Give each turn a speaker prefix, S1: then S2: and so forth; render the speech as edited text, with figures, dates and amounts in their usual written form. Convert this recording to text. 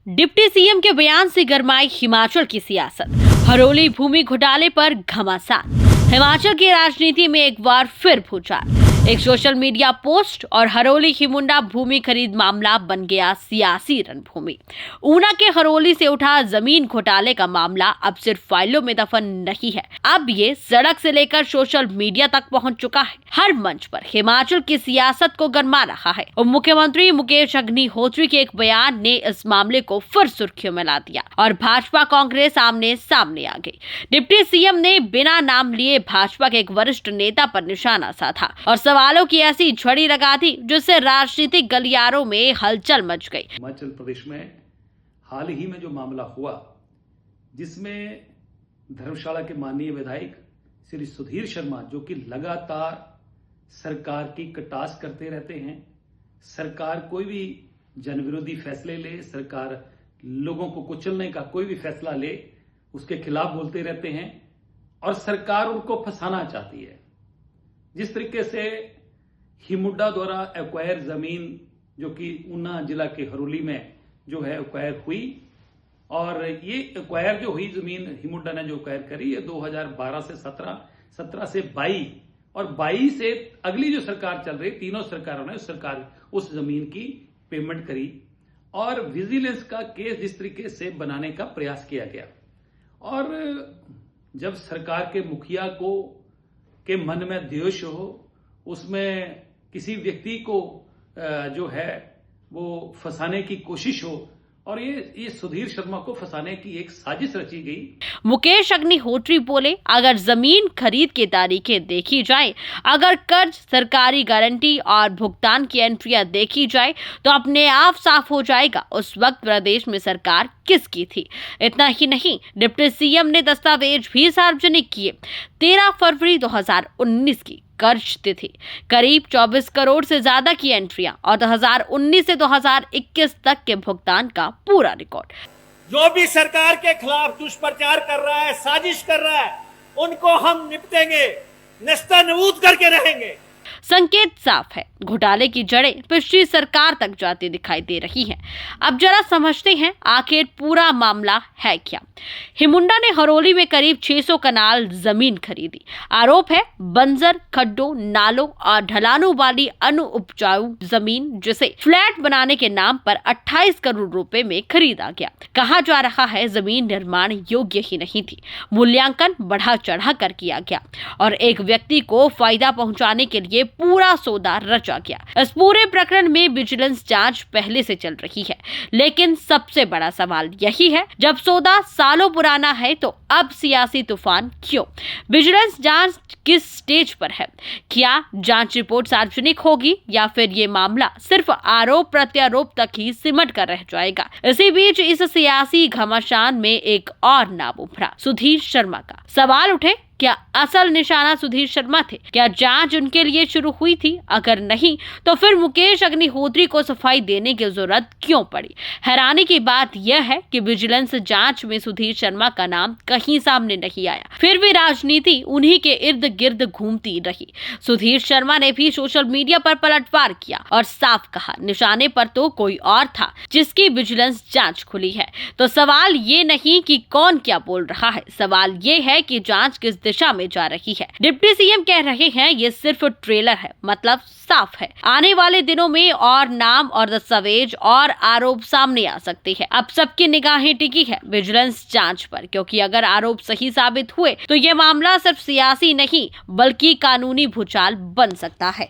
S1: Deputy CM के बयान से गरमाई हिमाचल की सियासत। हरोली भूमि घोटाले पर घमासान। हिमाचल की राजनीति में एक बार फिर भूचाल। एक सोशल मीडिया पोस्ट और हरोली हिमुंडा भूमि खरीद मामला बन गया सियासी रणभूमि। ऊना के हरोली से उठा जमीन घोटाले का मामला अब सिर्फ फाइलों में दफन नहीं है, अब ये सड़क से लेकर सोशल मीडिया तक पहुंच चुका है। हर मंच पर हिमाचल की सियासत को गरमा रहा है। उप मुख्यमंत्री मुकेश अग्निहोत्री के एक बयान ने इस मामले को फिर सुर्खियों में ला दिया और भाजपा कांग्रेस आमने सामने आ गई। डिप्टी सीएम ने बिना नाम लिए भाजपा के एक वरिष्ठ नेता पर निशाना साधा और सवालों की ऐसी झड़ी लगा दी जिससे राजनीतिक गलियारों में हलचल मच गई।
S2: हिमाचल प्रदेश में हाल ही में जो मामला हुआ, जिसमें धर्मशाला के माननीय विधायक श्री सुधीर शर्मा, जो कि लगातार सरकार की कटास करते रहते हैं, सरकार कोई भी जनविरोधी फैसले ले, सरकार लोगों को कुचलने का कोई भी फैसला ले, उसके खिलाफ बोलते रहते हैं और सरकार उनको फंसाना चाहती है। जिस तरीके से हिमुंडा द्वारा एक्वायर जमीन, जो कि ऊना जिला के हरोली में जो है एक्वायर हुई, और ये एक्वायर जो हुई जमीन हिमुंडा ने जो एक्वायर करी, ये 2012 से 17 से 22 और 22 से अगली जो सरकार चल रही, तीनों सरकारों ने उस जमीन की पेमेंट करी और विजिलेंस का केस जिस तरीके से बनाने का प्रयास किया गया। और जब सरकार के मुखिया के मन में द्वेष हो, उसमें किसी व्यक्ति को जो है वो फंसाने की कोशिश हो, और ये सुधीर शर्मा को फंसाने की एक साजिश रची गई।
S1: मुकेश अग्निहोत्री बोले, अगर जमीन खरीद की तारीखें देखी जाए, अगर कर्ज, सरकारी गारंटी और भुगतान की एंट्रियां देखी जाए तो अपने आप साफ हो जाएगा उस वक्त प्रदेश में सरकार किसकी थी। इतना ही नहीं, डिप्टी सीएम ने दस्तावेज भी सार्वजनिक किए। 13 फरवरी 2019 की कर्ज तिथि, करीब 24 करोड़ से ज्यादा की एंट्रियां और 2019 से 2021 तक के भुगतान का पूरा रिकॉर्ड।
S3: जो भी सरकार के खिलाफ दुष्प्रचार कर रहा है, साजिश कर रहा है, उनको हम निपटेंगे, नेस्तनाबूद करके रहेंगे।
S1: संकेत साफ है, घोटाले की जड़ें पिछली सरकार तक जाती दिखाई दे रही हैं। अब जरा समझते हैं आखिर पूरा मामला है क्या। हिमुंडा ने हरोली में करीब 600 कनाल जमीन खरीदी। आरोप है बंजर, खड्डों, नालों और ढलानों वाली अनुपजाऊ जमीन, जिसे फ्लैट बनाने के नाम पर 28 करोड़ रुपए में खरीदा गया। कहा जा रहा है जमीन निर्माण योग्य ही नहीं थी, मूल्यांकन बढ़ा चढ़ा कर किया गया और एक व्यक्ति को फायदा पहुंचाने के लिए पूरा सौदा रचा गया। इस पूरे प्रकरण में विजिलेंस जांच पहले से चल रही है, लेकिन सबसे बड़ा सवाल यही है, जब सौदा सालों पुराना है तो अब सियासी तूफान क्यों? विजिलेंस जांच किस स्टेज पर है? क्या जांच रिपोर्ट सार्वजनिक होगी या फिर ये मामला सिर्फ आरोप प्रत्यारोप तक ही सिमट कर रह जाएगा? इसी बीच इस सियासी घमासान में एक और नाम उभरा, सुधीर शर्मा का। सवाल उठे, क्या असल निशाना सुधीर शर्मा थे? क्या जांच उनके लिए शुरू हुई थी? अगर नहीं तो फिर मुकेश अग्निहोत्री को सफाई देने की जरूरत क्यों पड़ी? हैरानी की बात यह है कि विजिलेंस जांच में सुधीर शर्मा का नाम कहीं सामने नहीं आया, फिर भी राजनीति उन्हीं के इर्द गिर्द घूमती रही। सुधीर शर्मा ने भी सोशल मीडिया पर पलटवार किया और साफ कहा, निशाने पर तो कोई और था जिसकी विजिलेंस जांच खुली है। तो सवाल ये नहीं कि कौन क्या बोल रहा है, सवाल ये है कि जांच किस दिशा में जा रही है। डिप्टी सीएम कह रहे हैं ये सिर्फ ट्रेलर है, मतलब साफ है, आने वाले दिनों में और नाम और दस्तावेज और आरोप सामने आ सकते हैं। अब सबकी निगाहें टिकी है विजिलेंस जांच पर, क्योंकि अगर आरोप सही साबित हुए तो यह मामला सिर्फ सियासी नहीं बल्कि कानूनी भूचाल बन सकता है।